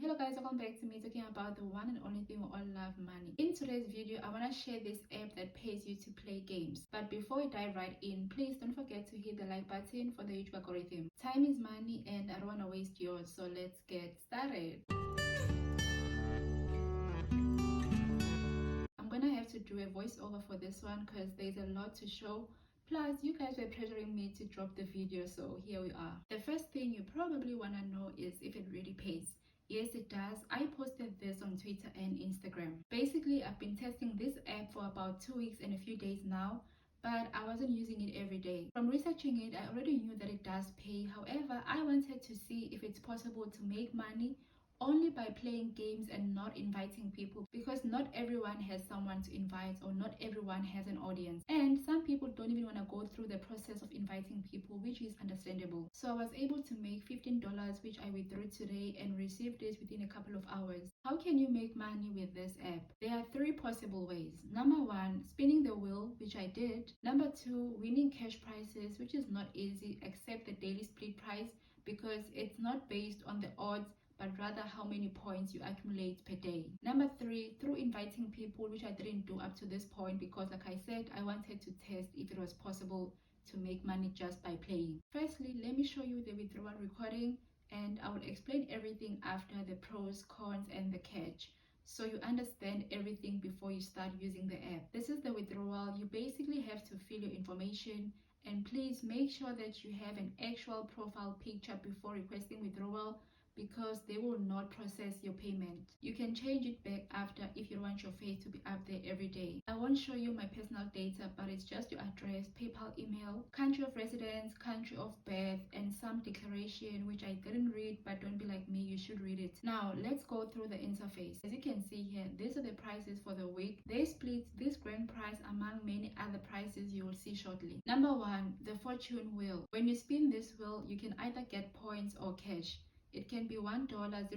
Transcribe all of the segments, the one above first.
Hello guys, welcome back to me talking about the one and only thing we all love, money. In today's video, I want to share this app that pays you to play games. But before we dive right in, please don't forget to hit the like button for the YouTube algorithm. Time is money and I don't want to waste yours, so let's get started. I'm gonna have to do a voiceover for this one because there's a lot to show. Plus, you guys were pressuring me to drop the video, so here we are. The first thing you probably want to know is if it really pays. Yes, it does. I posted this on Twitter and Instagram. Basically, I've been testing this app for about 2 weeks and a few days now, but I wasn't using it every day. From researching it, I already knew that it does pay. However, I wanted to see if it's possible to make money only by playing games and not inviting people, because not everyone has someone to invite or not everyone has an audience, and some people don't even want to go through the process of inviting people, which is understandable. So I was able to make $15, which I withdrew today and received it within a couple of hours. How can you make money with this app? There are 3 possible ways. Number 1, spinning the wheel, which I did. Number 2, winning cash prizes, which is not easy except the daily split price, because it's not based on the odds but rather how many points you accumulate per day. Number 3, through inviting people, which I didn't do up to this point because, like I said, I wanted to test if it was possible to make money just by playing. Firstly, let me show you the withdrawal recording, and I will explain everything after, the pros, cons, and the catch, so you understand everything before you start using the app. This is the withdrawal. You basically have to fill your information, and please make sure that you have an actual profile picture before requesting withdrawal, because they will not process your payment. You can change it back after if you want your face to be up there every day. I won't show you my personal data, but it's just your address, PayPal email, country of residence, country of birth, and some declaration which I didn't read, but don't be like me, you should read it. Now let's go through the interface. As you can see here, these are the prices for the week. They split this grand prize among many other prices you will see shortly. Number 1, the fortune wheel. When you spin this wheel, you can either get points or cash. It can be $1, 0.05,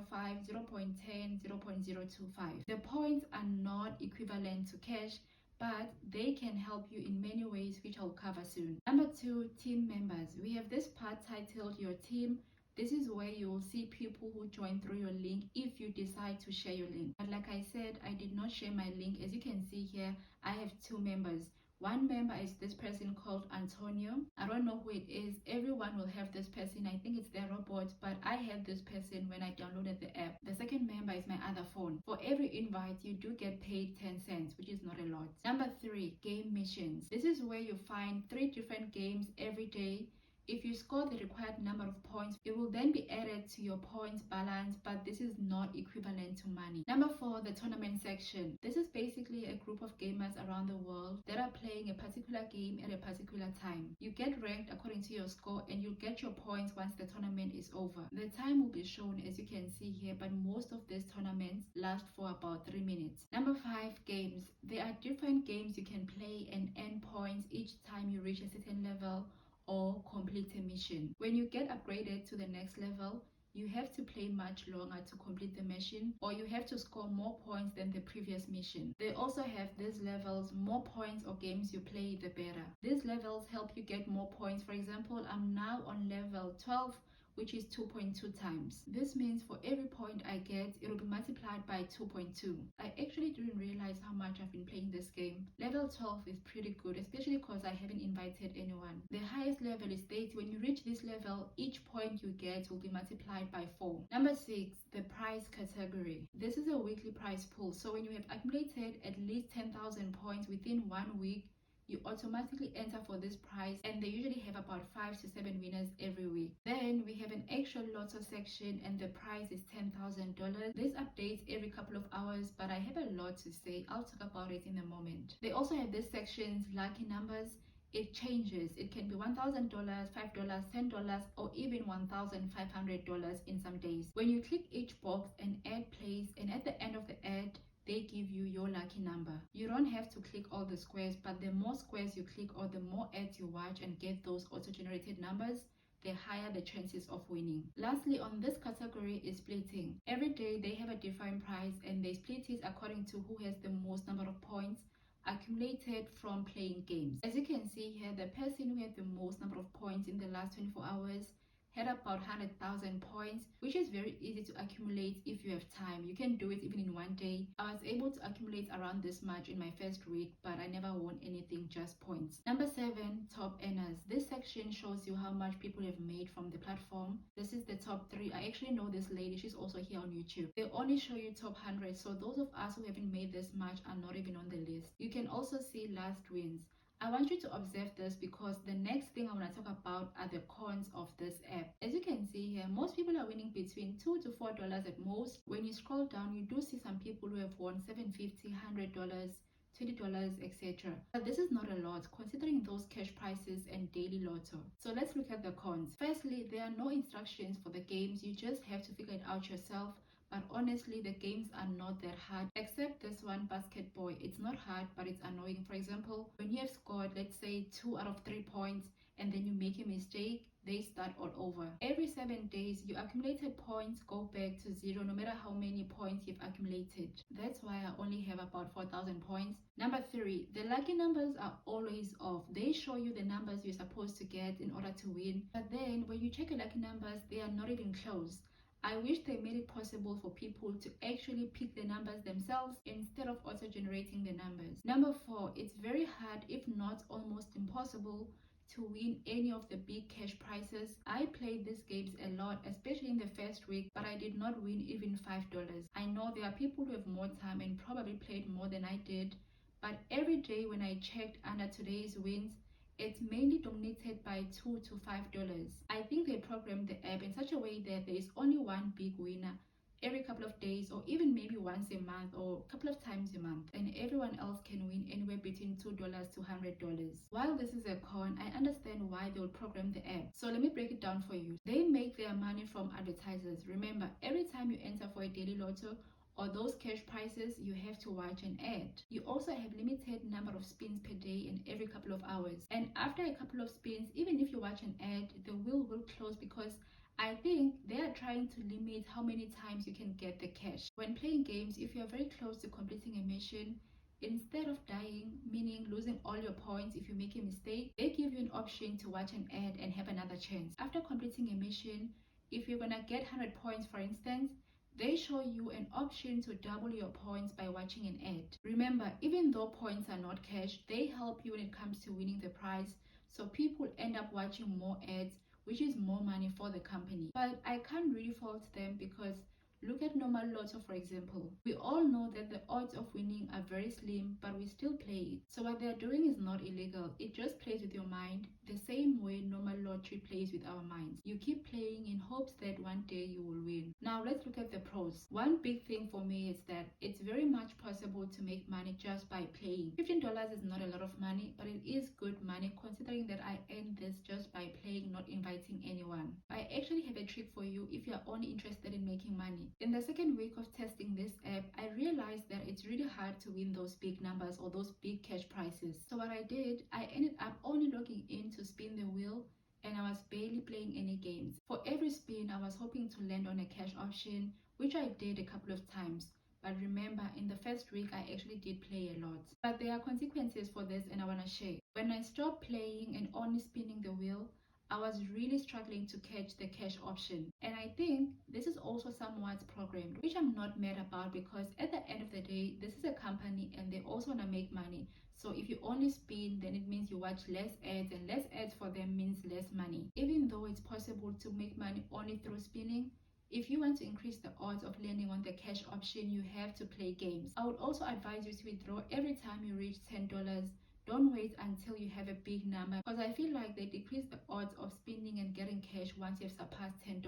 0.10, 0.025. The points are not equivalent to cash, but they can help you in many ways, which I'll cover soon. Number 2, team members. We have this part titled Your Team. This is where you will see people who join through your link if you decide to share your link. But like I said, I did not share my link. As you can see here, I have 2 members. One member is this person called Antonio. I don't know who it is. Everyone will have this person. I think it's their robot, but I had this person when I downloaded the app. The second member is my other phone. For every invite, you do get paid 10 cents, which is not a lot. Number 3, game missions. This is where you find 3 different games every day. If you score the required number of points, it will then be added to your points balance, but this is not equivalent to money. Number 4, the tournament section. This is basically a group of gamers around the world that are playing a particular game at a particular time. You get ranked according to your score and you'll get your points once the tournament is over. The time will be shown as you can see here, but most of these tournaments last for about 3 minutes. Number 5, games. There are different games you can play and earn points each time you reach a certain level or complete a mission. When you get upgraded to the next level, you have to play much longer to complete the mission, or you have to score more points than the previous mission. They also have these levels. More points or games you play, the better. These levels help you get more points. For example, I'm now on level 12, which is 2.2 times. This means for every point I get, it will be multiplied by 2.2. I actually didn't realize how much I've been playing this game. Level 12 is pretty good, especially because I haven't invited anyone. The highest level is 30. When you reach this level, each point you get will be multiplied by 4. Number 6, the prize category. This is a weekly prize pool. So when you have accumulated at least 10,000 points within 1 week, you automatically enter for this prize, and they usually have about 5 to 7 winners every week. Then we have an actual lotto section, and the prize is $10,000. This updates every couple of hours, but I have a lot to say. I'll talk about it in a moment. They also have this section's lucky numbers. It changes. It can be $1,000, $5, $10, or even $1,500 in some days. When you click each box and add place, and at the end of the ad, they give you your lucky number. You don't have to click all the squares, but the more squares you click or the more ads you watch and get those auto-generated numbers, the higher the chances of winning. Lastly, on this category is splitting. Every day they have a different price, and they split it according to who has the most number of points accumulated from playing games. As you can see here, the person who had the most number of points in the last 24 hours, had about 100,000 points, which is very easy to accumulate if you have time. You can do it even in one day. I was able to accumulate around this much in my first week, but I never won anything, just points. Number 7, top earners. This section shows you how much people have made from the platform. This is the top 3. I actually know this lady, she's also here on YouTube. They only show you top 100, so those of us who haven't made this much are not even on the list. You can also see last wins. I want you to observe this because the next thing I want to talk about are the cons of this app. As you can see here, most people are winning between $2 to $4 at most. When you scroll down, you do see some people who have won $750, $100, $20, etc. But this is not a lot considering those cash prices and daily lotto. So let's look at the cons. Firstly, there are no instructions for the games. You just have to figure it out yourself. But honestly, the games are not that hard, except this one, Basketball. It's not hard, but it's annoying. For example, when you have scored, let's say 2 out of 3 points, and then you make a mistake, they start all over. Every 7 days, your accumulated points go back to 0 no matter how many points you've accumulated. That's why I only have about 4,000 points. Number 3, the lucky numbers are always off. They show you the numbers you're supposed to get in order to win, but then when you check your lucky numbers, they are not even close. I wish they made it possible for people to actually pick the numbers themselves instead of auto-generating the numbers. Number 4, it's very hard, if not almost impossible, to win any of the big cash prizes. I played these games a lot, especially in the first week, but I did not win even $5. I know there are people who have more time and probably played more than I did, but every day when I checked under today's wins, it's mainly dominated by $2 to $5. I think they programmed the app in such a way that there is only one big winner every couple of days, or even maybe once a month or a couple of times a month, and everyone else can win anywhere between $2 to $100. While this is a con, I understand why they will program the app. So let me break it down for you. They make their money from advertisers. Remember, every time you enter for a daily lotto or those cash prices, you have to watch an ad. You also have limited number of spins per day and every couple of hours. And after a couple of spins, even if you watch an ad, the wheel will close because I think they are trying to limit how many times you can get the cash. When playing games, if you are very close to completing a mission, instead of dying, meaning losing all your points if you make a mistake, they give you an option to watch an ad and have another chance. After completing a mission, if you're gonna get 100 points for instance, they show you an option to double your points by watching an ad. Remember, even though points are not cash, they help you when it comes to winning the prize, so people end up watching more ads, which is more money for the company. But I can't really fault them because look at normal lotto, for example. We all know that the odds of winning are very slim, but we still play it. So what they're doing is not illegal. It just plays with your mind the same way normal lottery plays with our minds. You keep playing in hopes that one day you will win. Now let's look at the pros. One big thing for me is that it's very much possible to make money just by playing. $15 is not a lot of money, but it is good money considering that I earned this just by playing, not inviting anyone. I actually have a trick for you if you're only interested in making money. In the second week of testing this app, I realized that it's really hard to win those big numbers or those big cash prizes. So what I did, I ended up only logging in to spin the wheel, and I was barely playing any games. For every spin, I was hoping to land on a cash option, which I did a couple of times. But remember, in the first week, I actually did play a lot. But there are consequences for this, and I want to share. When I stopped playing and only spinning the wheel, I was really struggling to catch the cash option. And I think this is also somewhat programmed, which I'm not mad about because at the end of the day, this is a company and they also want to make money. So if you only spin, then it means you watch less ads, and less ads for them means less money. Even though it's possible to make money only through spinning, if you want to increase the odds of landing on the cash option, you have to play games. I would also advise you to withdraw every time you reach $10. Don't wait until you have a big number because I feel like they decrease the odds of spending and getting cash once you've surpassed $10.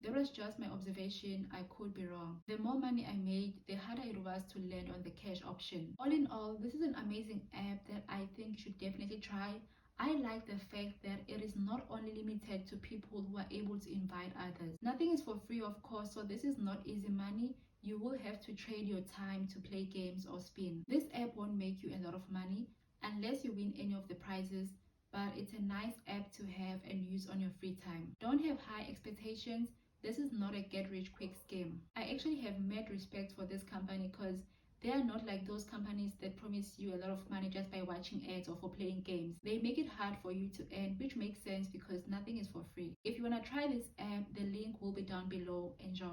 That was just my observation. I could be wrong. The more money I made, the harder it was to land on the cash option. All in all, this is an amazing app that I think you should definitely try. I like the fact that it is not only limited to people who are able to invite others. Nothing is for free, of course, so this is not easy money. You will have to trade your time to play games or spin. This app won't make you a lot of money unless you win any of the prizes, but it's a nice app to have and use on your free time. Don't have high expectations. This is not a get rich quick scheme. I actually have mad respect for this company because They are not like those companies that promise you a lot of money just by watching ads or for playing games. They make it hard for you to earn, which makes sense because nothing is for free. If you want to try this app, the link will be down below. Enjoy.